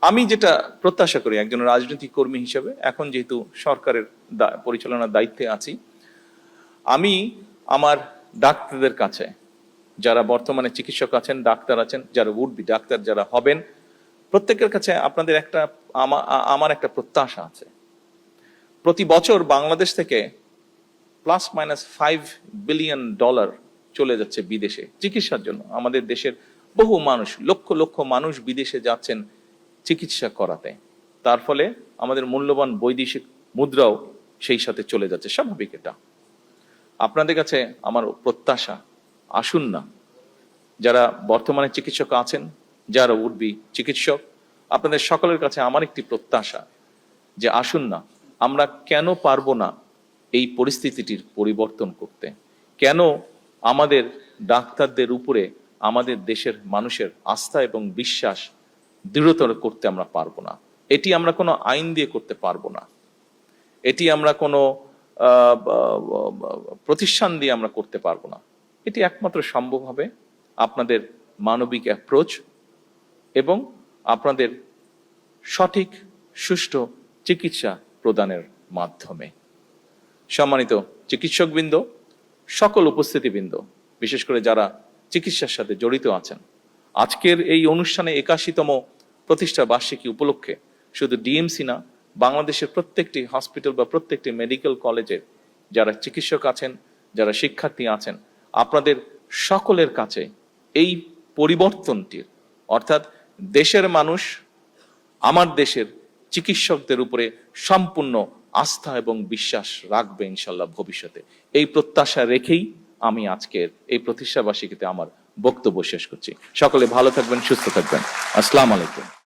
আমি যেটা প্রত্যাশা করি একজন রাজনৈতিক কর্মী হিসেবে, এখন যেহেতু সরকারের পরিচালনার দায়িত্বে আছি, আমি আমার ডাক্তারদের কাছে, যারা বর্তমানে চিকিৎসক আছেন, ডাক্তার আছেন, যারা উড বি ডাক্তার যারা হবেন, প্রত্যেকের কাছে আপনাদের আমার একটা প্রত্যাশা আছে। প্রতি বছর বাংলাদেশ থেকে ±5 বিলিয়ন ডলার চলে যাচ্ছে বিদেশে চিকিৎসার জন্য। আমাদের দেশের বহু মানুষ, লক্ষ লক্ষ মানুষ বিদেশে যাচ্ছেন চিকিৎসা করাতে। তার ফলে আমাদের মূল্যবান বৈদেশিক মুদ্রাও সেই সাথে চলে যাচ্ছে। স্বাভাবিক এটা। আপনাদের কাছে আমার প্রত্যাশা, আসুন না, যারা বর্তমানে চিকিৎসক আছেন, যারা উঠবি চিকিৎসক, আপনাদের সকলের কাছে আমার একটি প্রত্যাশা যে আসুন না, আমরা কেন পারবো না এই পরিস্থিতিটির পরিবর্তন করতে? কেন আমাদের ডাক্তারদের উপরে আমাদের দেশের মানুষের আস্থা এবং বিশ্বাস দৃঢ়তর করতে আমরা পারবো না? এটি আমরা কোনো আইন দিয়ে করতে পারবো না, এটি আমরা কোনো প্রতিষ্ঠান দিয়ে আমরা করতে পারবো না। এটি একমাত্র সম্ভব হবে আপনাদের মানবিক অ্যাপ্রোচ এবং আপনাদের সঠিক সুষ্ঠু চিকিৎসা প্রদানের মাধ্যমে। সম্মানিত চিকিৎসকবৃন্দ, সকল উপস্থিতিবৃন্দ, বিশেষ করে যারা চিকিৎসার সাথে জড়িত আছেন, আজকের এই অনুষ্ঠানে 81তম প্রতিষ্ঠা বার্ষিকী উপলক্ষে শুধু ডিএমসি না, বাংলাদেশের প্রত্যেকটি হসপিটাল বা প্রত্যেকটি মেডিকেল কলেজে যারা চিকিৎসক আছেন, যারা শিক্ষার্থী আছেন, আপনাদের সকলের কাছে এই পরিবর্তনটির, অর্থাৎ দেশের মানুষ আমার দেশের চিকিৎসকদের উপরে সম্পূর্ণ আস্থা এবং বিশ্বাস রাখবে ইনশাল্লাহ ভবিষ্যতে, এই প্রত্যাশা রেখেই আমি আজকের এই প্রতিষ্ঠাবার্ষিকীতে আমার বক্তব্য শেষ করছি। সকলে ভালো থাকবেন, সুস্থ থাকবেন। আসসালামু আলাইকুম।